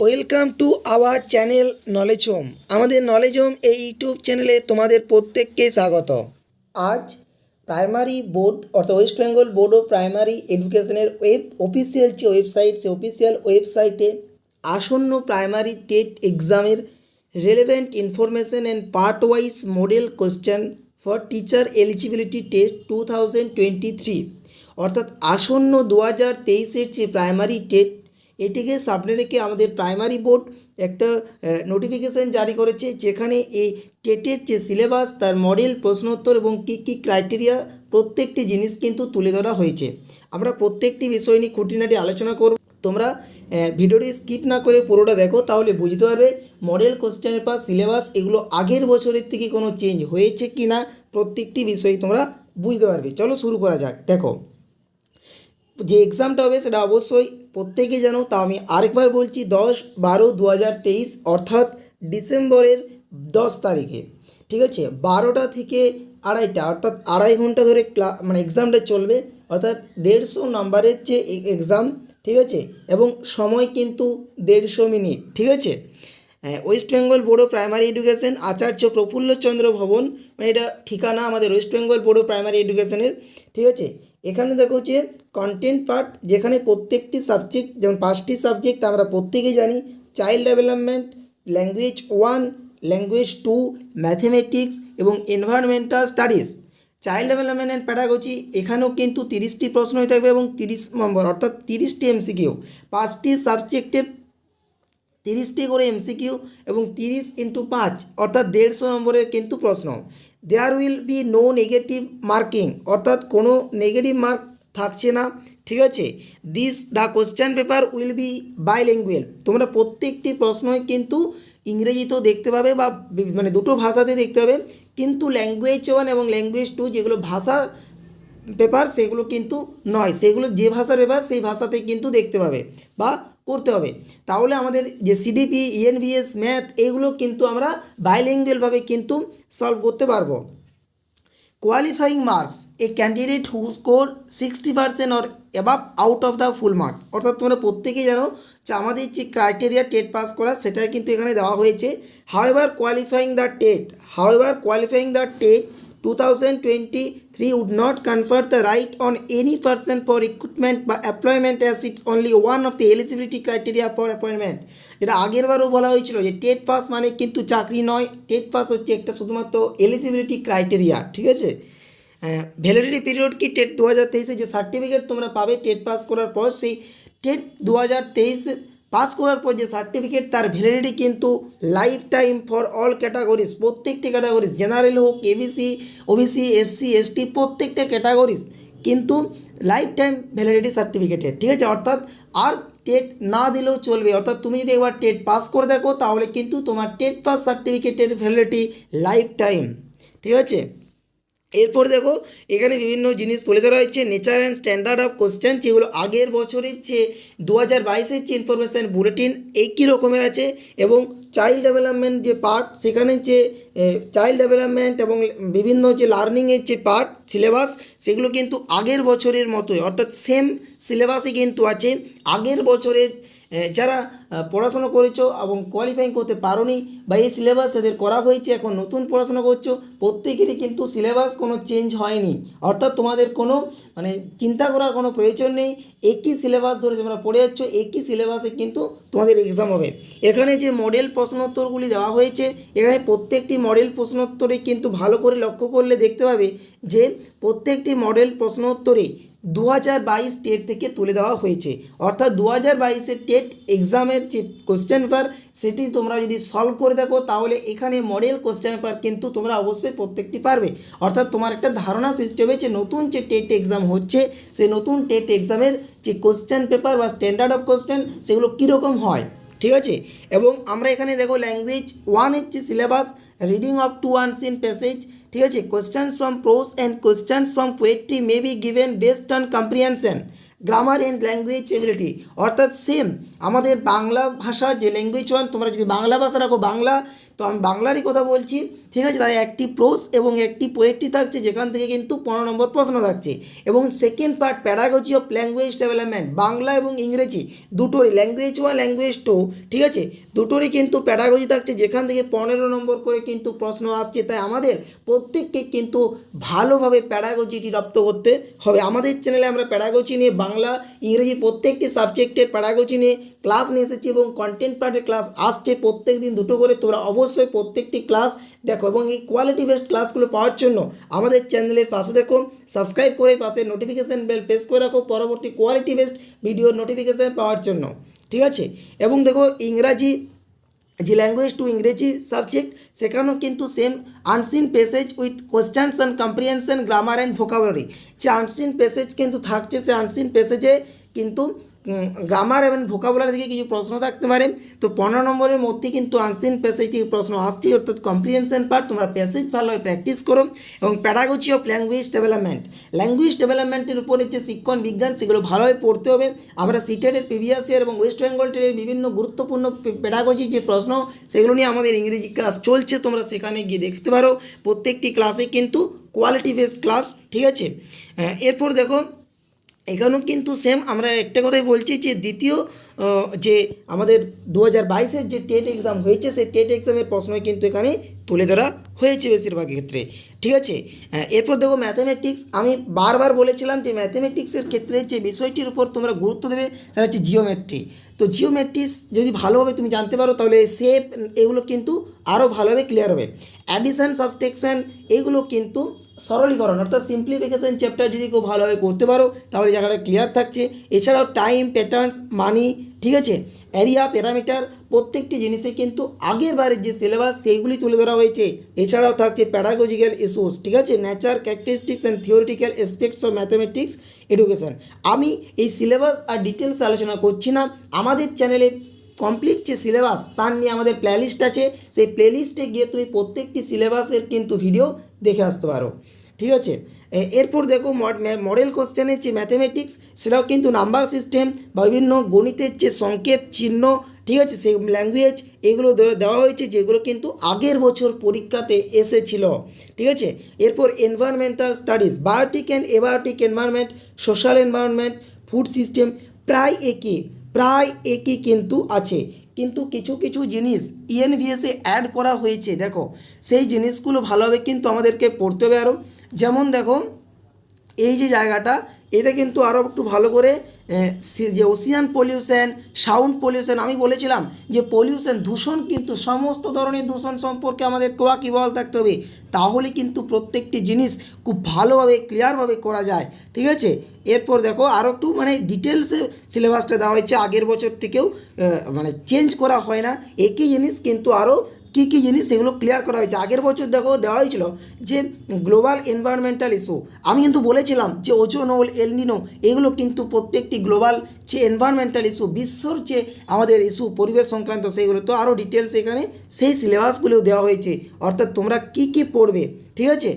Welcome to our channel Knowledge home. আমাদের knowledge home এই YouTube চ্যানেলে তোমাদের প্রত্যেককে স্বাগত। আজ প্রাইমারি বোর্ড অর্থাৎ West Bengal Board of Primary এডুকেশনের অফিসিয়াল যে ওয়েবসাইট, সেই অফিসিয়াল ওয়েবসাইটে আসন্ন প্রাইমারি টেট এক্সামের relevant information and part wise model question for teacher eligibility test 2023 অর্থাৎ আসন্ন 2023-এর যে প্রাইমারি টেট, এটিকে সামনে রেখে আমাদের প্রাইমারি বোর্ড একটা নোটিফিকেশান জারি করেছে, যেখানে এই টেটের যে সিলেবাস, তার মডেল, প্রশ্নোত্তর এবং কী কী ক্রাইটেরিয়া প্রত্যেকটি জিনিস কিন্তু তুলে ধরা হয়েছে। আমরা প্রত্যেকটি বিষয় নিয়ে খুঁটিনাটি আলোচনা করব। তোমরা ভিডিওটি স্কিপ না করে পুরোটা দেখো, তাহলে বুঝতে পারবে মডেল কোশ্চেনের পর সিলেবাস এগুলো আগের বছরের থেকে কোনো চেঞ্জ হয়েছে কি না, প্রত্যেকটি বিষয় তোমরা বুঝতে পারবে। চলো শুরু করা যাক। দেখো, যে এক্সামটা হবে সেটা অবশ্যই প্রত্যেকেই জানো, তা আমি আরেকবার বলছি, 10-12-2023 অর্থাৎ ডিসেম্বরের 10 তারিখে, ঠিক আছে, 12টা থেকে 2:30 অর্থাৎ 2.5 ঘন্টা ধরে এক্সামটা চলবে, অর্থাৎ 150 নাম্বারের যে এক্সাম, ঠিক আছে, এবং সময় কিন্তু 150 মিনিট, ঠিক আছে। West Bengal Board of Primary Education, Acharya Prafullachandra Bhavan, এটা ঠিকানা আমাদের West Bengal Board of Primary এডুকেশনের, ঠিক আছে। এখানে দেখো যে কন্টেন্ট পার্ট, যেখানে প্রত্যেকটি সাবজেক্ট, যেমন 5টি সাবজেক্ট আমরা প্রত্যেকেই জানি: child development, language 1, language 2, mathematics এবং environmental studies. Child development and pedagogy, এখানেও কিন্তু 30টি প্রশ্ন হয়ে থাকবে এবং 30 নম্বর অর্থাৎ 30টি এমসিকিউ। 5টি সাবজেক্টের 30টি করে এমসিকিউ এবং 30 × 5 অর্থাৎ 150 নম্বরের কিন্তু প্রশ্ন। There will be no negative marking, অর্থাৎ কোনো নেগেটিভ মার্ক থাকছে না, ঠিক আছে। The question paper will be bilingual, তোমরা প্রত্যেকটি প্রশ্নই কিন্তু ইংরেজিতেও দেখতে পাবে বা দুটো ভাষাতে দেখতে পাবে, কিন্তু ল্যাঙ্গুয়েজ 1 এবং ল্যাঙ্গুয়েজ 2 যেগুলো ভাষা পেপার, সেগুলো কিন্তু নয়, সেগুলো যে ভাষার পেপার সেই ভাষাতে কিন্তু দেখতে পাবে বা করতে হবে। তাহলে আমাদের যে সিডিপি, ইএনভিএস, ম্যাথ, এগুলো কিন্তু আমরা বাইলিঙ্গুয়ালভাবে কিন্তু সলভ করতে পারবো। Qualifying marks, A candidate who score 60% or above out of the full marks, অর্থাৎ তোমরা প্রত্যেকেই জানো যে আমাদের যে ক্রাইটেরিয়া টেট পাস করা, সেটা কিন্তু এখানে দেওয়া হয়েছে। However qualifying the TET 2023 would not confer the right on any person for recruitment বা employment as it's only one of the eligibility criteria for appointment। যেটা আগেরবারও বলা হয়েছিল যে টেট পাস মানে কিন্তু চাকরি নয়, টেট পাস হচ্ছে একটা শুধুমাত্র এলিজিবিলিটি ক্রাইটেরিয়া, ঠিক আছে। ভ্যালিডিটি পিরিয়ড কি, টেট 2023 যে সার্টিফিকেট তোমরা পাবে টেট পাস করার পর, সেই টেট 2023 পাস করার পর যে সার্টিফিকেট, তার ভ্যালিডিটি কিন্তু life time for all categories, প্রত্যেকটি ক্যাটাগরিজ, জেনারেল হোক, এবিসি, ওবিসি, এসসি, এসটি, প্রত্যেকটা ক্যাটাগরিজ কিন্তু লাইফ টাইম ভ্যালিডিটি সার্টিফিকেটের, ঠিক আছে। অর্থাৎ আর টেট না দিলেও চলবে, অর্থাৎ তুমি যদি একবার টেট পাস করে দেখো, তাহলে কিন্তু তোমার টেট পাস সার্টিফিকেটের ভ্যালিডিটি লাইফ টাইম, ঠিক আছে। এরপর দেখো, এখানে বিভিন্ন জিনিস তুলে ধরা হয়েছে। Nature and standard of question, যেগুলো আগের বছরের যে 2022-এর যে ইনফরমেশান বুলেটিন একই রকমের আছে, এবং চাইল্ড ডেভেলপমেন্ট যে পার্ট, সেখানে যে চাইল্ড ডেভেলপমেন্ট এবং বিভিন্ন যে লার্নিংয়ের যে পার্ট সিলেবাস, সেগুলো কিন্তু আগের বছরের মতোই, অর্থাৎ সেম সিলেবাসই কিন্তু আছে। আগের বছরের যারা পড়াশোনা করেছো এবং কোয়ালিফাইং করতে পারোনি বা এই সিলেবাস এদের করা হয়েছে, এখন নতুন পড়াশোনা করছো, প্রত্যেকেরই কিন্তু সিলেবাস কোনো চেঞ্জ হয়নি, অর্থাৎ তোমাদের কোনো চিন্তা করার কোনো প্রয়োজন নেই। একই সিলেবাস ধরে তোমরা পড়ে যাচ্ছ, একই সিলেবাসে কিন্তু তোমাদের এক্সাম হবে। এখানে যে মডেল প্রশ্নোত্তরগুলি দেওয়া হয়েছে, এখানে প্রত্যেকটি মডেল প্রশ্নোত্তরে কিন্তু ভালো করে লক্ষ্য করলে দেখতে পাবে যে প্রত্যেকটি মডেল প্রশ্নোত্তরে 2022 টেট থেকে তুলে দেওয়া হয়েছে, অর্থাৎ 2022-এর টেট এক্সামের যে কোশ্চেন পেপার, সেটি তোমরা যদি সলভ করে দেখো, তাহলে এখানে মডেল কোশ্চেন পেপার কিন্তু তোমরা অবশ্যই প্রত্যেকটি পারবে। অর্থাৎ তোমার একটা ধারণা সৃষ্টি হবে যে নতুন যে টেট এক্সাম হচ্ছে, সেই নতুন টেট এক্সামের যে কোশ্চেন পেপার বা স্ট্যান্ডার্ড অফ কোশ্চেন, সেগুলো কীরকম হয়, ঠিক আছে। এবং আমরা এখানে দেখো ল্যাঙ্গুয়েজ 1-এর যে syllabus, reading of 2 unseen passage, ঠিক আছে, questions from pros and questions from poetry may be given based on comprehension, grammar and language ability. অর্থাৎ সেম আমাদের বাংলা ভাষা যে ল্যাঙ্গুয়েজ 1, তোমরা যদি বাংলা ভাষা রাখো, বাংলা তো আমি বাংলারই কথা বলছি, ঠিক আছে। তাই একটি প্রোস এবং একটি পোয়েট্রি থাকছে, যেখান থেকে কিন্তু 15 নম্বর প্রশ্ন থাকছে। এবং second part pedagogy of language development, Bangla এবং ইংরেজি দুটোরই, ল্যাঙ্গুয়েজ 1 ল্যাঙ্গুয়েজ 2, ঠিক আছে, দুটোরই কিন্তু প্যাডাগজি থাকছে, যেখান থেকে 15 নম্বর করে কিন্তু প্রশ্ন আসছে। তাই আমাদের প্রত্যেককে কিন্তু ভালোভাবে প্যাডাগজিটি রপ্ত করতে হবে। আমাদের চ্যানেলে আমরা প্যাডাগজি নিয়ে, বাংলা ইংরেজি প্রত্যেকটি সাবজেক্টের প্যাডাগজি নিয়ে ক্লাস নিয়ে এসেছি এবং কন্টেন্ট পার্টের ক্লাস আসছে প্রত্যেক দিন দুটো করে। তোমরা অবশ্যই প্রত্যেকটি ক্লাস দেখো এবং এই কোয়ালিটি বেসড ক্লাসগুলো পাওয়ার জন্য আমাদের চ্যানেলের পাশে দেখো, সাবস্ক্রাইব করে পাশে নোটিফিকেশান বেল প্রেস করে রাখো পরবর্তী কোয়ালিটি বেসড ভিডিওর নোটিফিকেশান পাওয়ার জন্য, ঠিক আছে। এবং দেখো ইংরাজি যে ল্যাঙ্গুয়েজ 2 ইংরেজি সাবজেক্ট, সেখানেও কিন্তু same unseen passage with questions and comprehension grammar and vocabulary, যে আনসিন প্যাসেজ কিন্তু থাকছে, সে আনসিন প্যাসেজে কিন্তু গ্রামার এবং ভোকাবুলারি থেকে কিছু প্রশ্ন থাকতে পারে। তো 15 নম্বরের মধ্যে কিন্তু আনসিন প্যাসেজ থেকে প্রশ্ন আসছে, অর্থাৎ কম্প্রিহেনশন পার্ট তোমরা প্যাসেজ ভালোভাবে প্র্যাকটিস করো। এবং pedagogy of language development, language ডেভেলপমেন্টের উপরে যে শিক্ষণ বিজ্ঞান, সেগুলো ভালোভাবে পড়তে হবে। আমরা সিটেটের প্রিভিয়াস ইয়ার এবং ওয়েস্ট বেঙ্গল টেটের বিভিন্ন গুরুত্বপূর্ণ প্যাডাগজির যে প্রশ্ন, সেগুলো নিয়ে আমাদের ইংরেজি ক্লাস চলছে, তোমরা সেখানে গিয়ে দেখতে পারো। প্রত্যেকটি ক্লাসে কিন্তু কোয়ালিটি বেসড ক্লাস, ঠিক আছে। এরপর দেখো এখানেও কিন্তু সেম আমরা একটা কথাই বলছি, যে দ্বিতীয় যে আমাদের 2022-এর যে টেট এক্সাম হয়েছে, সেই টেট এক্সামের প্রশ্ন কিন্তু এখানে তুলে ধরা হয়েছে বেশিরভাগ ক্ষেত্রে, ঠিক আছে। এরপর দেখো ম্যাথামেটিক্স, আমি বারবার বলেছিলাম যে ম্যাথামেটিক্সের ক্ষেত্রে যে বিষয়টির উপর তোমরা গুরুত্ব দেবে সেটা হচ্ছে জিওমেট্রি। তো জিওমেট্রিক্স যদি ভালোভাবে তুমি জানতে পারো, তাহলে শেপ এগুলো কিন্তু আরও ভালোভাবে ক্লিয়ার হবে। অ্যাডিশন, সাবস্ট্রাকশন এগুলো কিন্তু সরলীকরণ অর্থাৎ সিম্পলিফিকেশন চ্যাপ্টার যদি কেউ ভালোভাবে করতে পারো, তাহলে জায়গাটা ক্লিয়ার থাকছে। এছাড়াও টাইম, প্যাটার্নস, মানি, ঠিক আছে, এরিয়া, প্যারামিটার প্রত্যেকটি জিনিসে কিন্তু আগের বারের যে সিলেবাস সেইগুলি তুলে ধরা হয়েছে। এছাড়াও থাকছে প্যাডাগজিক্যাল ইস্যুস, ঠিক আছে, nature, characteristics and theoretical aspects of mathematics education. আমি এই সিলেবাস আর ডিটেলস আলোচনা করছি না, আমাদের চ্যানেলে কমপ্লিট যে সিলেবাস তার নিয়ে আমাদের প্লেলিস্ট আছে, সেই প্লেলিস্টে গিয়ে তুমি প্রত্যেকটি সিলেবাসের কিন্তু ভিডিও দেখে আসতে পারো, ঠিক আছে। এরপর দেখো মডেল কোশ্চেনের যে ম্যাথামেটিক্স, সেটাও কিন্তু নাম্বার সিস্টেম বা বিভিন্ন গণিতের যে সংকেত চিহ্ন, ঠিক আছে, সেই ল্যাঙ্গুয়েজ এগুলো দেওয়া হয়েছে, যেগুলো কিন্তু আগের বছর পরীক্ষাতে এসেছিল, ঠিক আছে। এরপর environmental studies, biotic and abiotic environment, social environment, food system প্রায় একই কিন্তু আছে, কিন্তু কিছু কিছু জিনিস ইএনভিএসে অ্যাড করা হয়েছে। দেখো সেই জিনিসগুলো ভালোভাবে কিন্তু আমাদেরকে পড়তে হবে আরও। যেমন দেখো এই যে জায়গাটা, এটা কিন্তু আরও একটু ভালো করে যে ওশিয়ান পলিউশন, সাউন্ড পলিউশন, আমি বলেছিলাম যে পলিউশন দূষণ, কিন্তু সমস্ত ধরনের দূষণ সম্পর্কে আমাদের ওয়াকিবহাল থাকতে হবে, তাহলে কিন্তু প্রত্যেকটি জিনিস খুব ভালোভাবে ক্লিয়ারভাবে করা যায়, ঠিক আছে। এরপর দেখো আরও একটু মানে ডিটেলসে সিলেবাসটা দেওয়া হয়েছে, আগের বছর থেকেও মানে চেঞ্জ করা হয় না, একই জিনিস কিন্তু আরও কী কী জিনিস সেগুলো ক্লিয়ার করা হয়েছে। আগের বছর দেখো দেওয়া হয়েছিল যে গ্লোবাল এনভায়রনমেন্টাল ইস্যু, আমি কিন্তু বলেছিলাম যে ওজোন হোল, এলনিনো এগুলো কিন্তু প্রত্যেকটি গ্লোবাল যে এনভায়রনমেন্টাল ইস্যু, বিশ্বর যে আমাদের ইস্যু পরিবেশ সংক্রান্ত, সেইগুলো তো আরও ডিটেলস এখানে সেই সিলেবাসগুলোও দেওয়া হয়েছে, অর্থাৎ তোমরা কী কী পড়বে, ঠিক আছে।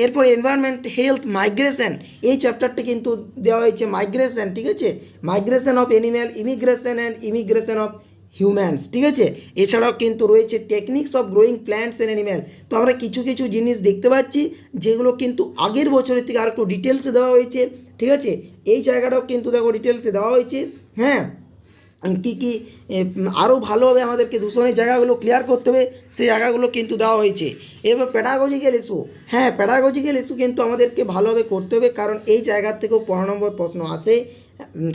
এরপর এনভায়রনমেন্ট, হেলথ, মাইগ্রেশন, এই চ্যাপ্টারটা কিন্তু দেওয়া হয়েছে মাইগ্রেশন, ঠিক আছে, migration of animal, immigration and immigration of humans, ঠিক আছে। এছাড়াও কিন্তু রয়েছে techniques of growing plants and animal. তো আমরা কিছু কিছু জিনিস দেখতে পাচ্ছি যেগুলো কিন্তু আগের বছরের থেকে আর একটু ডিটেলসে দেওয়া হয়েছে, ঠিক আছে। এই জায়গাটাও কিন্তু দেখো ডিটেলসে দেওয়া হয়েছে, হ্যাঁ, কী কী আরও ভালোভাবে আমাদেরকে দূষণের জায়গাগুলো ক্লিয়ার করতে হবে, সেই জায়গাগুলো কিন্তু দেওয়া হয়েছে। এবার প্যাডাগজিক্যাল ইস্যু, হ্যাঁ, প্যাডাগজিক্যাল ইস্যু কিন্তু আমাদেরকে ভালোভাবে করতে হবে, কারণ এই জায়গার থেকেও 15 নম্বর প্রশ্ন আসে।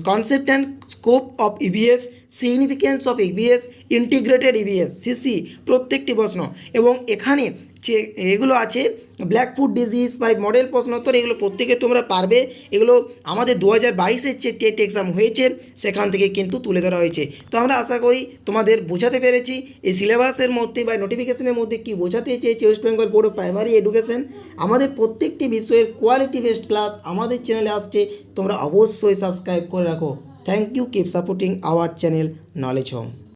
Concept and scope of EVS, significance of EVS, integrated EVS, CC প্রত্যেকটি প্রশ্ন। এবং এখানে যে এগুলো আছে ব্ল্যাকফুট ডিজিজ বা মডেল প্রশ্নোত্তর, এগুলো প্রত্যেকে তোমরা পারবে। এগুলো আমাদের 2022-এর যে টেট এক্সাম হয়েছে সেখান থেকে কিন্তু তুলে ধরা হয়েছে। তো আমরা আশা করি তোমাদের বোঝাতে পেরেছি এই সিলেবাসের মধ্যে বা নোটিফিকেশনের মধ্যে কি বোঝাতে চেয়েছে West Bengal Board of Primary education. আমাদের প্রত্যেকটি বিষয়ের কোয়ালিটি বেসড ক্লাস আমাদের চ্যানেলে আসছে, তোমরা অবশ্যই সাবস্ক্রাইব করে রাখো। Thank you, keep supporting our channel Knowledge home.